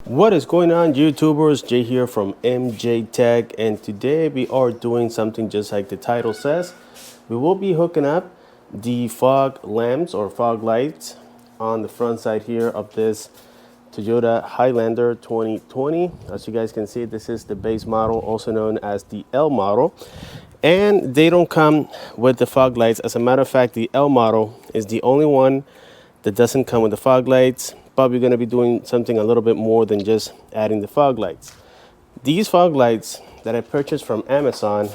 What is going on, YouTubers? Jay here from MJ Tech, and today we are doing something just like the title says. We will be hooking up the fog lamps or fog lights on the front side here of this Toyota Highlander 2020. As you guys can see, this is the base model, also known as the L model, and they don't come with the fog lights. As a matter of fact, the L model is the only one that doesn't come with the fog lights, but we're going to be doing something a little bit more than just adding the fog lights. These fog lights that I purchased from Amazon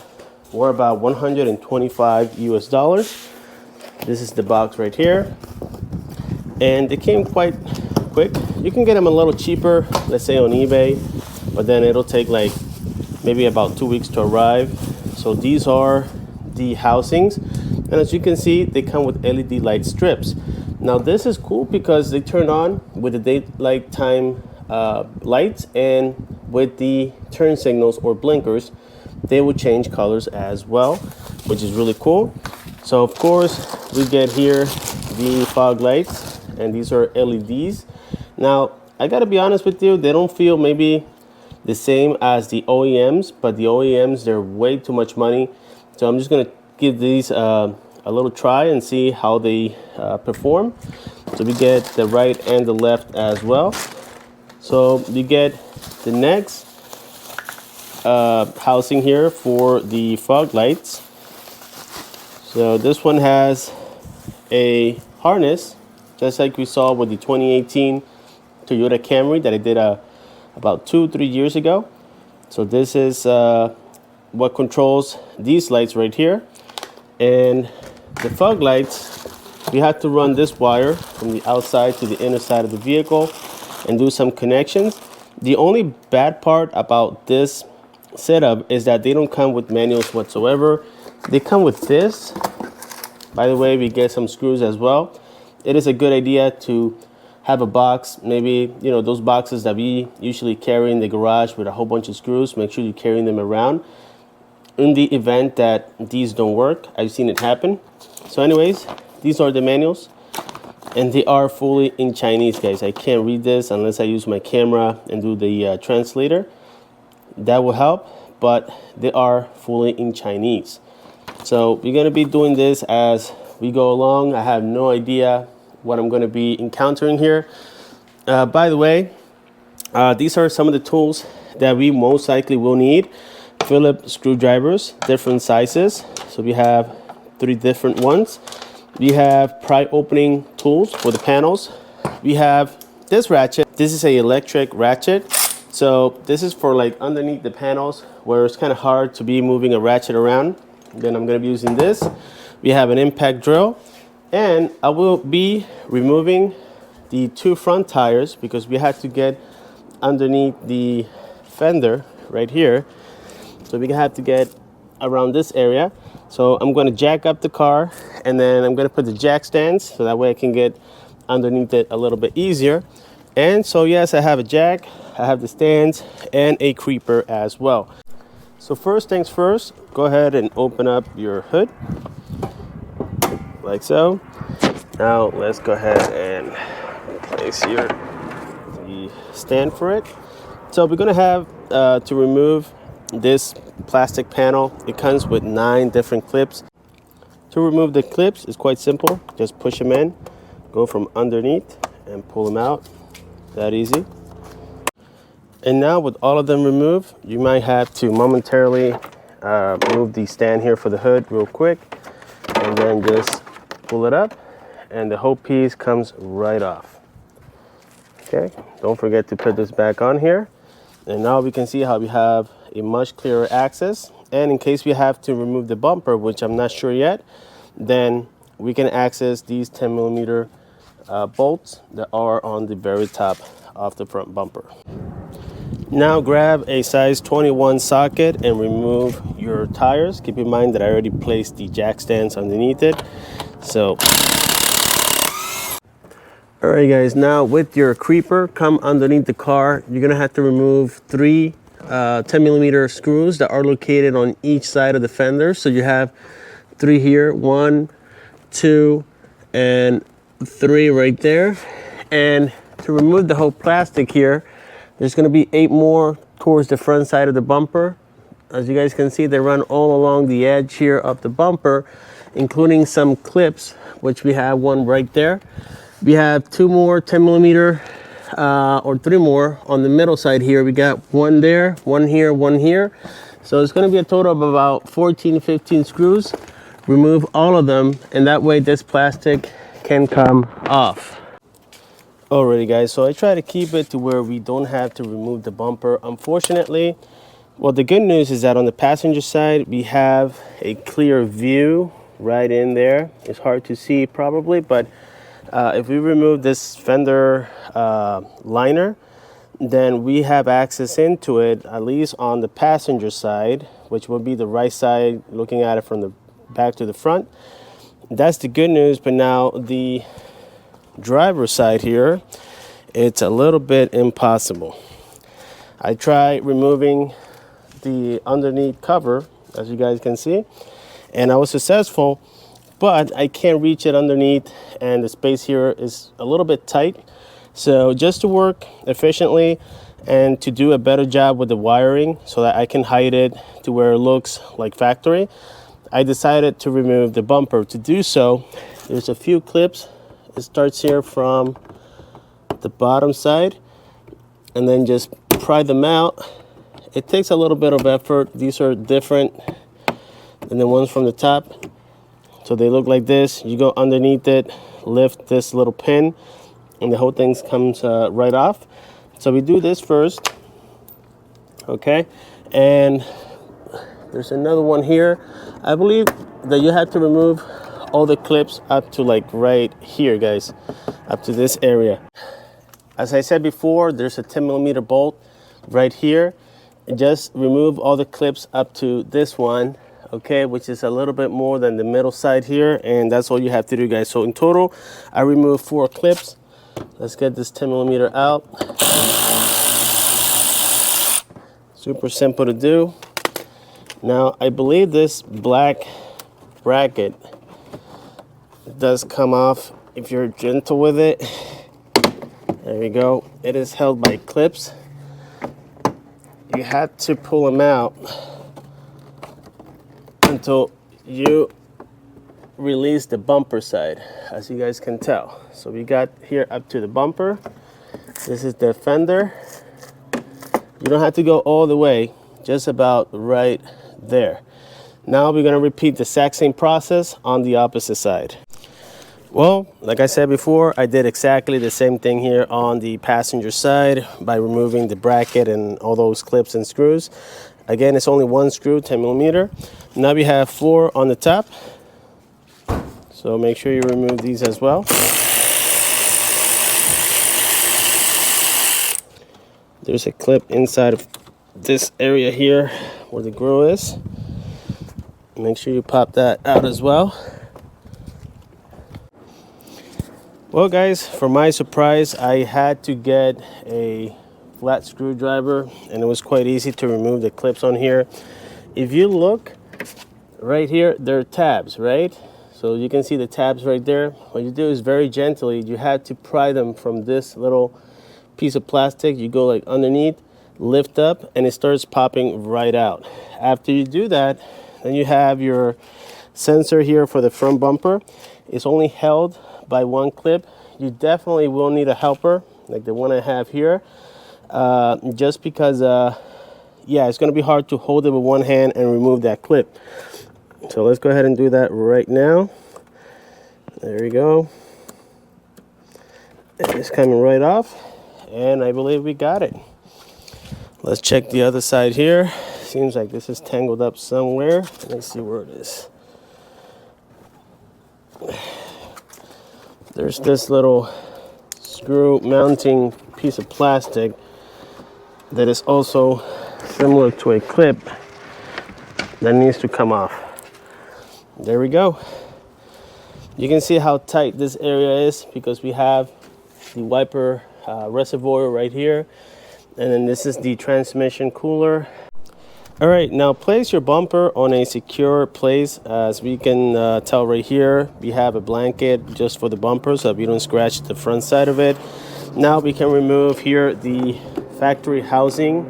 were about 125 US dollars. This is the box right here, and they came quite quick. You can get them a little cheaper, let's say on eBay, but then it'll take like maybe about 2 weeks to arrive. So these are the housings, and as you can see, they come with LED light strips. Now this is cool because they turn on with the daylight time lights, and with the turn signals or blinkers, they will change colors as well, which is really cool. So of course we get here the fog lights, and these are LEDs. Now I gotta be honest with you, they don't feel maybe the same as the OEMs, but the OEMs, they're way too much money. So I'm just gonna give these a little try and see how they perform. So we get the right and the left as well. So you get the next housing here for the fog lights. So this one has a harness, just like we saw with the 2018 Toyota Camry that I did about 2-3 years ago. So this is what controls these lights right here. And the fog lights, we had to run this wire from the outside to the inner side of the vehicle and do some connections. The only bad part about this setup is that they don't come with manuals whatsoever. They come with this. By the way, we get some screws as well. It is a good idea to have a box, maybe, you know, those boxes that we usually carry in the garage with a whole bunch of screws. Make sure you're carrying them around in the event that these don't work. I've seen it happen. So anyways, these are the manuals, and they are fully in Chinese, guys. I can't read this unless I use my camera and do the translator. That will help, but they are fully in Chinese. So we're going to be doing this as we go along. I have no idea what I'm going to be encountering here. By the way, these are some of the tools that we most likely will need. Phillips screwdrivers, different sizes. So we have 3 different ones. We have pry opening tools for the panels. We have this ratchet. This is a electric ratchet. So this is for like underneath the panels where it's kind of hard to be moving a ratchet around. Then I'm going to be using this. We have an impact drill, and I will be removing the 2 front tires because we had to get underneath the fender right here. So we have to get around this area. So I'm going to jack up the car, and then I'm going to put the jack stands so that way I can get underneath it a little bit easier. And so yes, I have a jack, I have the stands, and a creeper as well. So first things first, go ahead and open up your hood like so. Now let's go ahead and place here the stand for it. So we're going to have to remove this plastic panel. It comes with 9 different clips. To remove the clips is quite simple. Just push them in, go from underneath, and pull them out. That easy. And now with all of them removed, you might have to momentarily move the stand here for the hood real quick, and then just pull it up, and the whole piece comes right off. Okay, don't forget to put this back on here. And now we can see how we have a much clearer access. And in case we have to remove the bumper, which I'm not sure yet, then we can access these 10mm bolts that are on the very top of the front bumper. Now grab a size 21 socket and remove your tires. Keep in mind that I already placed the jack stands underneath it. So alright guys, now with your creeper, come underneath the car. You're gonna have to remove 3 10mm screws that are located on each side of the fender. So you have 3 here, 1, 2, and 3 right there. And to remove the whole plastic here, There's going to be 8 more towards the front side of the bumper. As you guys can see, they run all along the edge here of the bumper, including some clips, which we have one right there. We have 2 more 10 millimeter or 3 more on the middle side here. We got 1 there, 1 here, 1 here. So it's going to be a total of about 14, 15 screws. Remove all of them, and that way this plastic can come off. Alrighty guys, so I try to keep it to where we don't have to remove the bumper. Unfortunately, well, the good news is that on the passenger side, we have a clear view right in there. It's hard to see probably, but if we remove this fender liner, then we have access into it, at least on the passenger side, which will be the right side, looking at it from the back to the front. That's the good news. But now the driver's side here, it's a little bit impossible. I tried removing the underneath cover, as you guys can see, and I was successful, but I can't reach it underneath, and the space here is a little bit tight. So just to work efficiently and to do a better job with the wiring so that I can hide it to where it looks like factory, I decided to remove the bumper. To do so, there's a few clips. It starts here from the bottom side, and then just pry them out. It takes a little bit of effort. These are different than the ones from the top. So they look like this. You go underneath it, lift this little pin, and the whole thing comes right off. So we do this first, okay? And there's another one here. I believe that you have to remove all the clips up to like right here, guys, up to this area. As I said before, there's a 10 millimeter bolt right here. Just remove all the clips up to this one, okay, which is a little bit more than the middle side here, and that's all you have to do, guys. So in total, I removed 4 clips. Let's get this 10 millimeter out. Super simple to do. Now, I believe this black bracket does come off if you're gentle with it. There we go. It is held by clips. You have to pull them out until you release the bumper side, as you guys can tell. So we got here up to the bumper. This is the fender. You don't have to go all the way, just about right there. Now we're going to repeat the exact same process on the opposite side. Well, like I said before, I did exactly the same thing here on the passenger side by removing the bracket and all those clips and screws. Again, it's only 1 screw, 10 millimeter. Now we have 4 on the top. So make sure you remove these as well. There's a clip inside of this area here where the grill is. Make sure you pop that out as well. Well guys, for my surprise, I had to get a flat screwdriver, and it was quite easy to remove the clips on here. If you look right here, there are tabs, right? So you can see the tabs right there. What you do is very gently, you have to pry them from this little piece of plastic. You go like underneath, lift up, and it starts popping right out. After you do that, then you have your sensor here for the front bumper. It's only held by 1 clip. You definitely will need a helper like the one I have here, just because yeah, it's going to be hard to hold it with 1 hand and remove that clip. So let's go ahead and do that right now. There we go. It's coming right off, and I believe we got it. Let's check the other side here. Seems like this is tangled up somewhere. Let's see where it is. There's this little screw mounting piece of plastic that is also similar to a clip that needs to come off. There we go. You can see how tight this area is because we have the wiper reservoir right here, and then this is the transmission cooler. All right, now place your bumper on a secure place. As we can tell right here, we have a blanket just for the bumper so that we don't scratch the front side of it. Now we can remove here the factory housing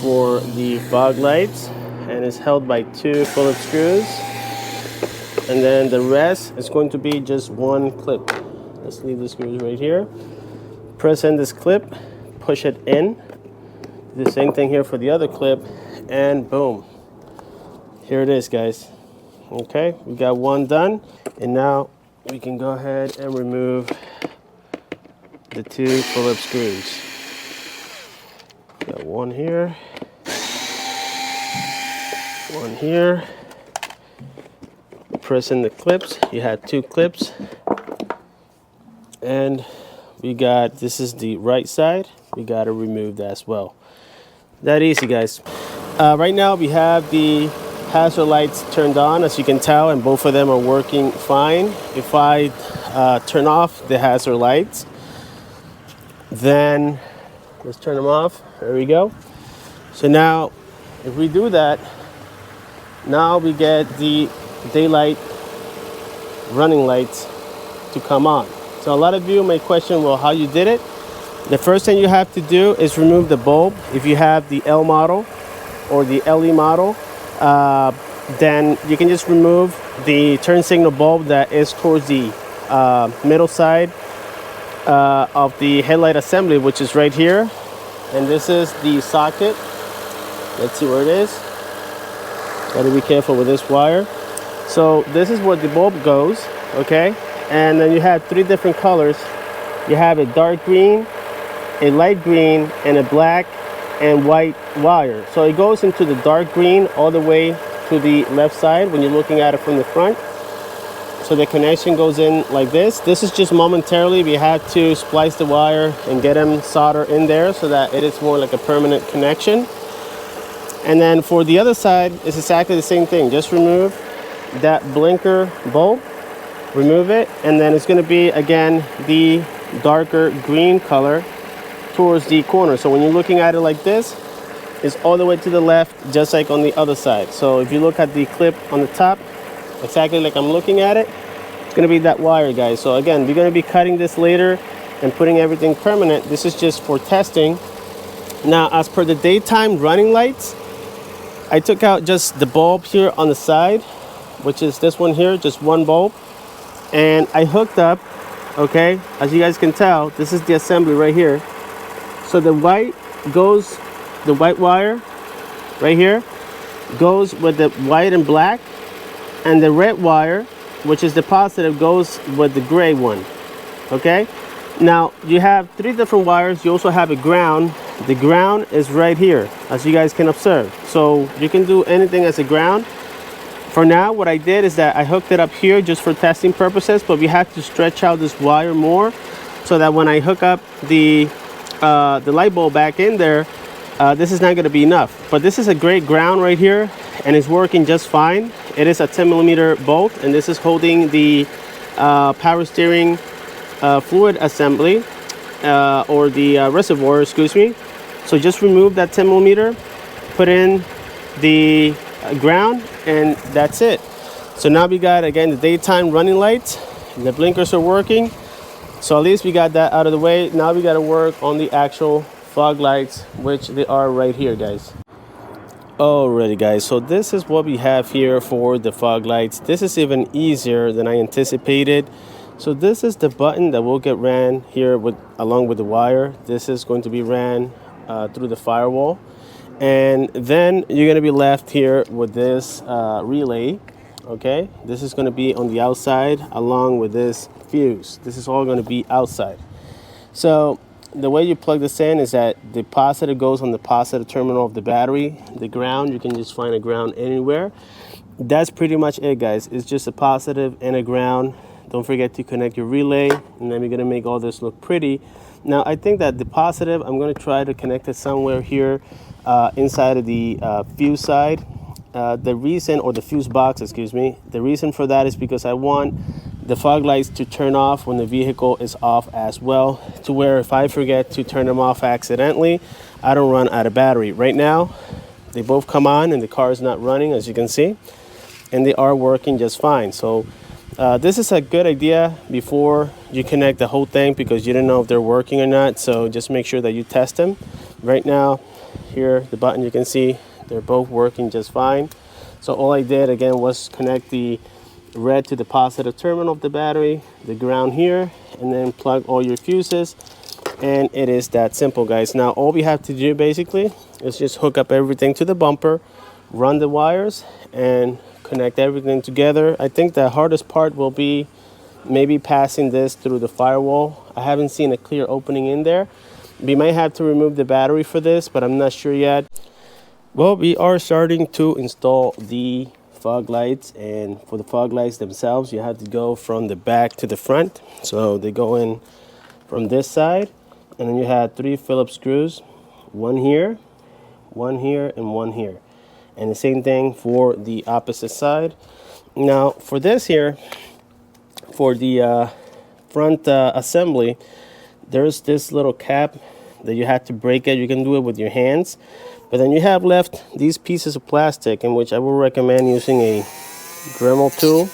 for the fog lights, and it's held by 2 Phillips screws, and then the rest is going to be just 1 clip. Let's leave the screws right here. Press in this clip, push it in. The same thing here for the other clip, and boom, here it is, guys. Okay, we got 1 done, and now we can go ahead and remove the 2 Phillips screws. Got 1 here, 1 here. Press in the clips. You had 2 clips, and we got, this is the right side. We got to remove that as well. That easy, guys. Right now we have the hazard lights turned on, as you can tell, and both of them are working fine. If I turn off the hazard lights, then let's turn them off. There we go. So now if we do that, now we get the daylight running lights to come on. So a lot of you may question, well, how you did it. The first thing you have to do is remove the bulb. If you have the L model or the LE model, then you can just remove the turn signal bulb that is towards the middle side of the headlight assembly, which is right here. And this is the socket. Let's see where it is. Gotta be careful with this wire. So this is where the bulb goes, okay? And then you have 3 different colors. You have a dark green, a light green, and a black and white wire. So it goes into the dark green all the way to the left side when you're looking at it from the front. So the connection goes in like this. This is just momentarily. We have to splice the wire and get them soldered in there so that it is more like a permanent connection. And then for the other side, it's exactly the same thing. Just remove that blinker bulb, remove it, and then it's going to be again the darker green color towards the corner. So when you're looking at it like this, it's all the way to the left, just like on the other side. So if you look at the clip on the top, exactly like I'm looking at it, it's going to be that wire, guys. So again, we're going to be cutting this later and putting everything permanent. This is just for testing. Now, as per the daytime running lights, I took out just the bulb here on the side, which is this one here, just 1 bulb. And I hooked up, okay, as you guys can tell, this is the assembly right here. So the white goes, the white wire right here goes with the white and black, and the red wire, which is the positive, goes with the gray one, okay? Now you have 3 different wires. You also have a ground. The ground is right here, as you guys can observe. So you can do anything as a ground. For now, what I did is that I hooked it up here just for testing purposes, but we have to stretch out this wire more so that when I hook up the light bulb back in there, this is not going to be enough. But this is a great ground right here, and it's working just fine. It is a 10mm bolt, and this is holding the power steering fluid assembly, or the reservoir, excuse me. So just remove that 10mm, put in the ground, and that's it. So now we got, again, the daytime running lights. The blinkers are working. So at least we got that out of the way. Now we got to work on the actual fog lights, which they are right here, guys. Alrighty, guys, so this is what we have here for the fog lights. This is even easier than I anticipated. So this is the button that will get ran here along with the wire. This is going to be ran through the firewall, and then you're going to be left here with this relay. Okay, this is going to be on the outside along with this fuse. This is all going to be outside. So the way you plug this in is that the positive goes on the positive terminal of the battery. The ground, you can just find a ground anywhere. That's pretty much it, guys. It's just a positive and a ground. Don't forget to connect your relay, and then we're going to make all this look pretty. Now, I think that the positive, I'm going to try to connect it somewhere here inside of the fuse side. The reason, or the fuse box, excuse me, the reason for that is because I want the fog lights to turn off when the vehicle is off as well, to where if I forget to turn them off accidentally, I don't run out of battery. Right now, they both come on and the car is not running, as you can see, and they are working just fine. So This is a good idea before you connect the whole thing, because you don't know if they're working or not. So just make sure that you test them. Right now, here, the button, you can see they're both working just fine. So all I did again was connect the red to the positive terminal of the battery, the ground here, and then plug all your fuses. And it is that simple, guys. Now all we have to do basically is just hook up everything to the bumper, run the wires, and connect everything together. I think the hardest part will be maybe passing this through the firewall. I haven't seen a clear opening in there. We might have to remove the battery for this, but I'm not sure yet. Well, we are starting to install the fog lights, and for the fog lights themselves, you have to go from the back to the front. So they go in from this side, and then you have 3 Phillips screws, one here, and one here. And the same thing for the opposite side. Now for this here, for the front assembly, there's this little cap that you have to break it. You can do it with your hands, but then you have left these pieces of plastic, in which I will recommend using a Dremel tool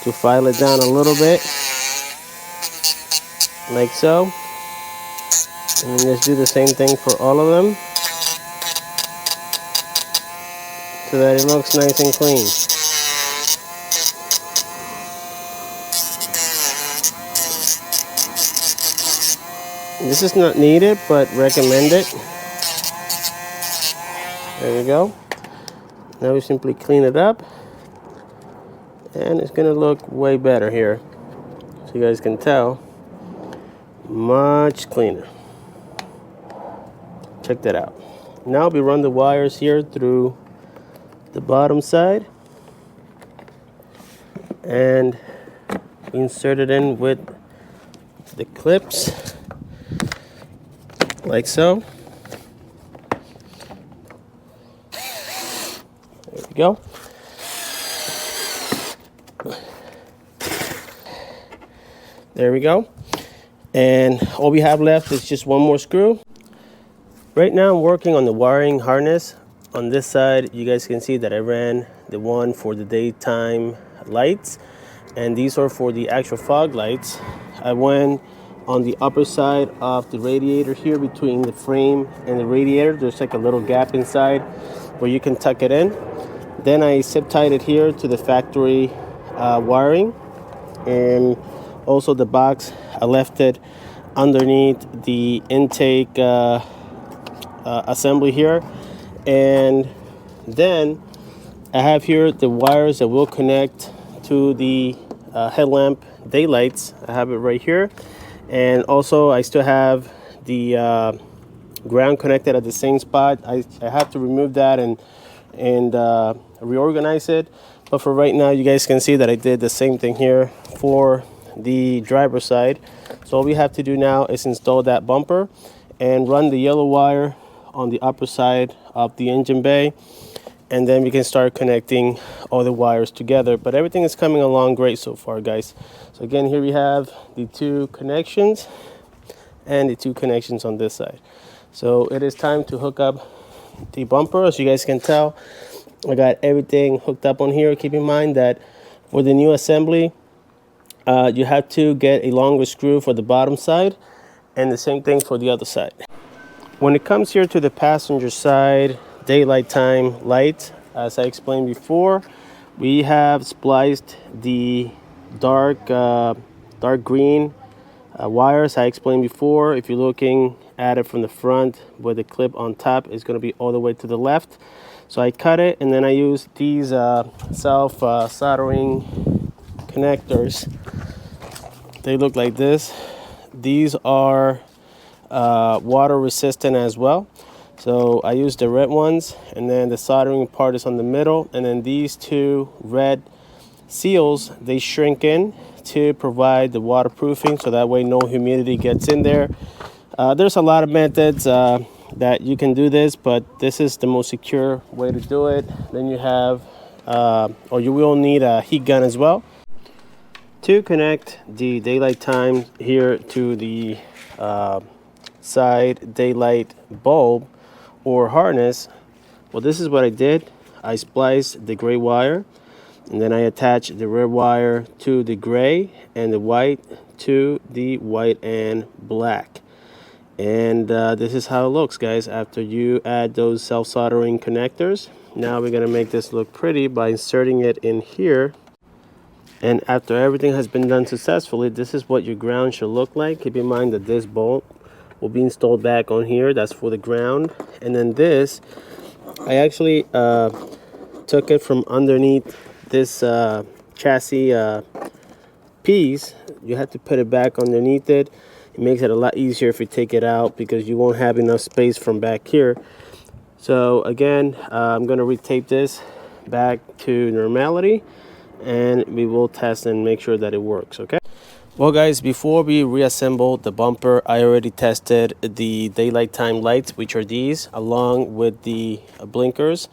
to file it down a little bit, like so. And just do the same thing for all of them, so that it looks nice and clean. This is not needed, but recommended. There we go. Now we simply clean it up, and it's gonna look way better here. So you guys can tell, much cleaner. Check that out. Now we run the wires here through the bottom side and insert it in with the clips, like so. There we go. There we go. And all we have left is just one more screw. Right now I'm working on the wiring harness. On this side, you guys can see that I ran the one for the daytime lights, and these are for the actual fog lights. I went on the upper side of the radiator here, between the frame and the radiator. There's like a little gap inside where you can tuck it in. Then I zip tied it here to the factory wiring, and also the box, I left it underneath the intake assembly here. And then I have here the wires that will connect to the headlamp daylights. I have it right here. And also I still have the ground connected at the same spot. I have to remove that and reorganize it. But for right now, you guys can see that I did the same thing here for the driver's side. So all we have to do now is install that bumper and run the yellow wire on the upper side of the engine bay, and then we can start connecting all the wires together. But everything is coming along great so far, guys. So again, here we have the 2 connections and the 2 connections on this side. So it is time to hook up the bumper. As you guys can tell, I got everything hooked up on here. Keep in mind that for the new assembly, you have to get a longer screw for the bottom side, and the same thing for the other side. When it comes here to the passenger side daylight time light, as I explained before, we have spliced the dark green wires I explained before. If you're looking at it from the front with the clip on top, it's going to be all the way to the left. So I cut it, and then I use these self soldering connectors. They look like this. These are water resistant as well. So I use the red ones, and then the soldering part is on the middle, and then these 2 red seals, they shrink in to provide the waterproofing, so that way no humidity gets in there. There's a lot of methods that you can do this, but this is the most secure way to do it. Then you have or you will need a heat gun as well to connect the daylight time here to the side daylight bulb or harness. Well, this is what I did. I spliced the gray wire, And then I attach the red wire to the gray and the white to the white and black. And this is how it looks, guys, after you add those self-soldering connectors. Now we're gonna make this look pretty by inserting it in here. And after everything has been done successfully, this is what your ground should look like. Keep in mind that this bolt will be installed back on here. That's for the ground. And then this, I actually took it from underneath this chassis piece. You have to put it back underneath it. It makes it a lot easier if you take it out, because you won't have enough space from back here. So again, I'm going to retape this back to normality, and we will test and make sure that it works. Okay. Well, guys, before we reassemble the bumper, I already tested the daylight time lights, which are these, along with the blinkers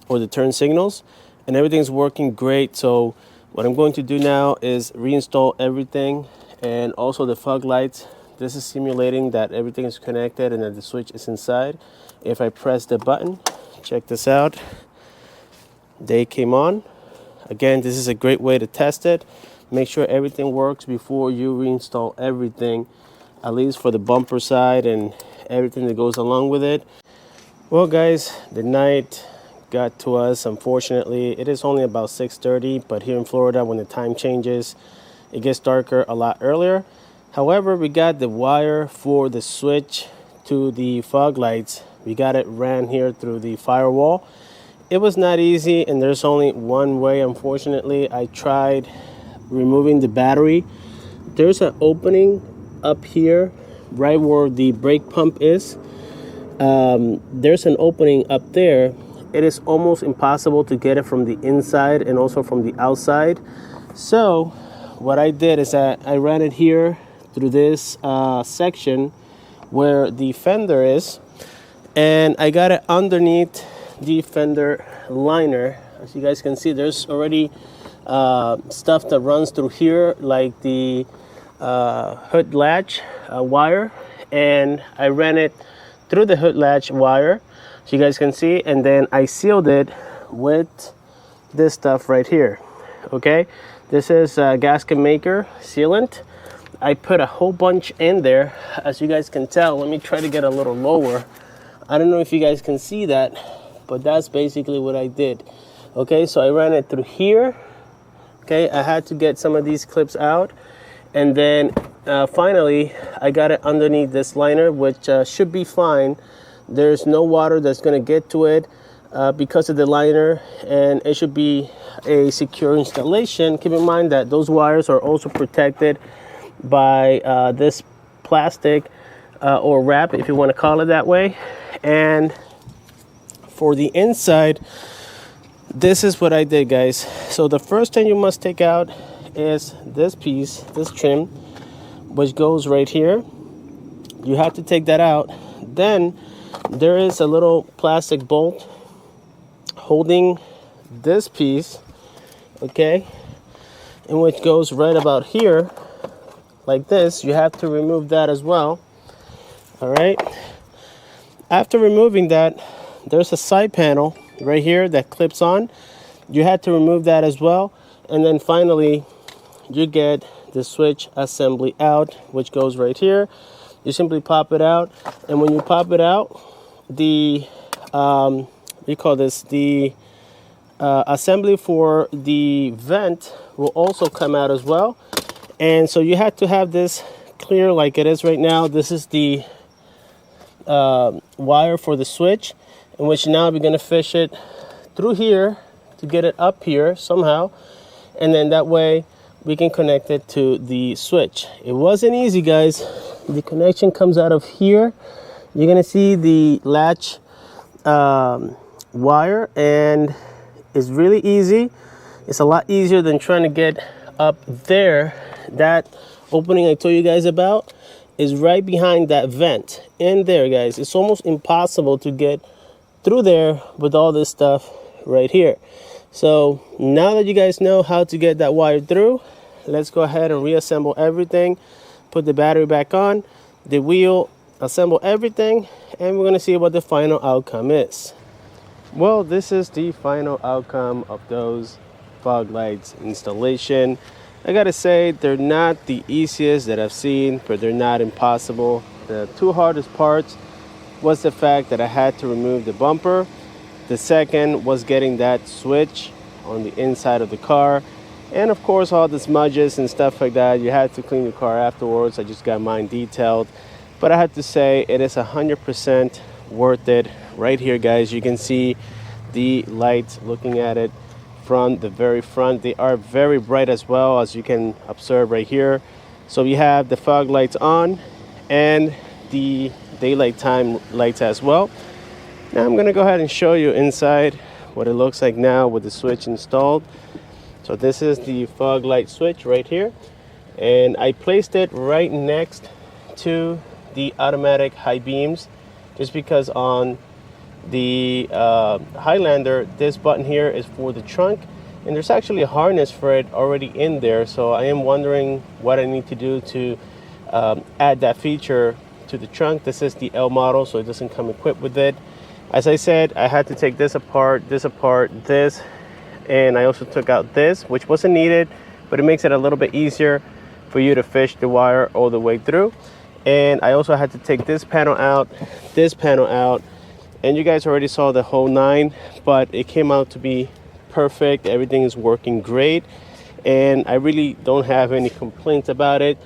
or the turn signals, and everything's working great. So what I'm going to do now is reinstall everything, and also the fog lights. This is simulating that everything is connected and that the switch is inside. If I press the button, check this out, they came on. Again, this is a great way to test it. Make sure everything works before you reinstall everything, at least for the bumper side and everything that goes along with it. Well, guys, the night got to us, unfortunately. It is only about 6:30, but here in Florida, when the time changes, it gets darker a lot earlier. However, we got the wire for the switch to the fog lights. We got it ran here through the firewall. It was not easy, and there's only one way, unfortunately. I tried removing the battery. There's an opening up here right where the brake pump is. There's an opening up there. It is almost impossible to get it from the inside and also from the outside. So what I did is that I ran it here through this section where the fender is, and I got it underneath the fender liner. As you guys can see, there's already stuff that runs through here, like the hood latch wire, and I ran it through the hood latch wire, so you guys can see, and then I sealed it with this stuff right here. Okay, this is gasket maker sealant. I put a whole bunch in there, as you guys can tell. Let me try to get a little lower. I don't know if you guys can see that, but that's basically what I did. Okay, so I ran it through here. Okay, I had to get some of these clips out, and then finally I got it underneath this liner, which should be fine. There's no water that's going to get to it because of the liner, and it should be a secure installation. Keep in mind that those wires are also protected by this plastic or wrap, if you want to call it that way. And for the inside, this is what I did, guys. So the first thing you must take out is this piece, this trim, which goes right here. You have to take that out. Then there is a little plastic bolt holding this piece, okay, and which goes right about here like this. You have to remove that as well. All right, after removing that, there's a side panel right here that clips on. You had to remove that as well. And then finally you get the switch assembly out, which goes right here. You simply pop it out, and when you pop it out, the we call this the assembly for the vent will also come out as well. And so you have to have this clear like it is right now. This is the wire for the switch, in which now we're going to fish it through here to get it up here somehow, and then that way we can connect it to the switch. It wasn't easy, guys. The connection comes out of here. You're going to see the latch wire, and it's really easy. It's a lot easier than trying to get up there. That opening I told you guys about is right behind that vent in there, guys. It's almost impossible to get through there with all this stuff right here. So now that you guys know how to get that wire through, let's go ahead and reassemble everything, put the battery back on, the wheel, assemble everything, and we're going to see what the final outcome is. Well, this is the final outcome of those fog lights installation. I gotta say, they're not the easiest that I've seen, but they're not impossible. The two hardest parts was the fact that I had to remove the bumper. The second was getting that switch on the inside of the car. And of course, all the smudges and stuff like that, you had to clean your car afterwards. I just got mine detailed. But I have to say, it is 100% worth it. Right here, guys, you can see the lights looking at it from the very front. They are very bright as well, as you can observe right here. So we have the fog lights on and the daylight time lights as well. Now I'm gonna go ahead and show you inside what it looks like now with the switch installed. So this is the fog light switch right here, and I placed it right next to the automatic high beams, just because on the Highlander, this button here is for the trunk, and there's actually a harness for it already in there. So I am wondering what I need to do to add that feature to the trunk. This is the L model, so it doesn't come equipped with it. As I said, I had to take this apart, this, and I also took out this, which wasn't needed, but it makes it a little bit easier for you to fish the wire all the way through. And I also had to take this panel out, and you guys already saw the whole 9, but it came out to be perfect. Everything is working great, and I really don't have any complaints about it.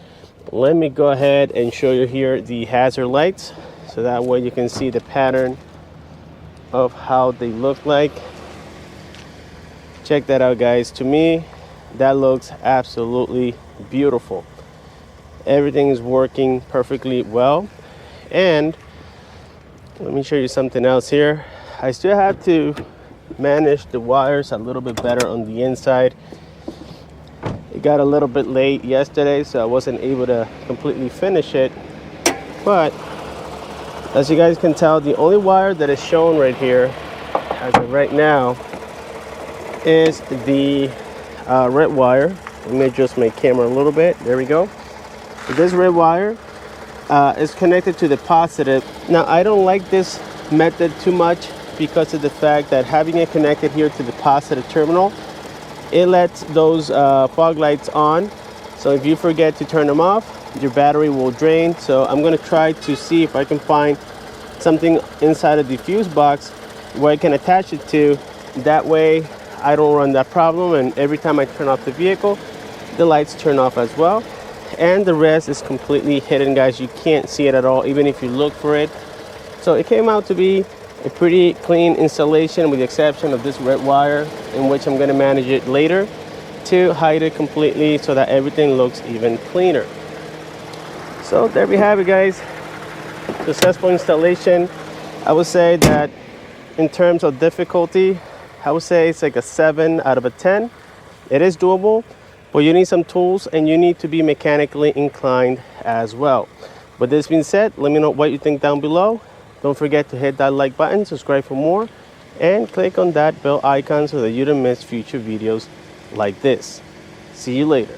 Let me go ahead and show you here the hazard lights, so that way you can see the pattern of how they look like. Check that out, guys. To me, that looks absolutely beautiful. Everything is working perfectly well. And let me show you something else here. I still have to manage the wires a little bit better on the inside. It got a little bit late yesterday, so I wasn't able to completely finish it. But as you guys can tell, the only wire that is shown right here as of right now is the red wire. Let me adjust my camera a little bit. There we go. So this red wire is connected to the positive. Now, I don't like this method too much because of the fact that having it connected here to the positive terminal, it lets those fog lights on. So if you forget to turn them off, your battery will drain. So I'm going to try to see if I can find something inside of the fuse box where I can attach it to. That way I don't run that problem, and every time I turn off the vehicle, the lights turn off as well. And the rest is completely hidden, guys. You can't see it at all, even if you look for it. So it came out to be a pretty clean installation, with the exception of this red wire, in which I'm going to manage it later to hide it completely so that everything looks even cleaner. So there we have it, guys. Successful installation. I would say that in terms of difficulty, I would say it's like a 7 out of a 10. It is doable, but you need some tools and you need to be mechanically inclined as well. With this being said, let me know what you think down below. Don't forget to hit that like button, subscribe for more, and click on that bell icon so that you don't miss future videos like this. See you later.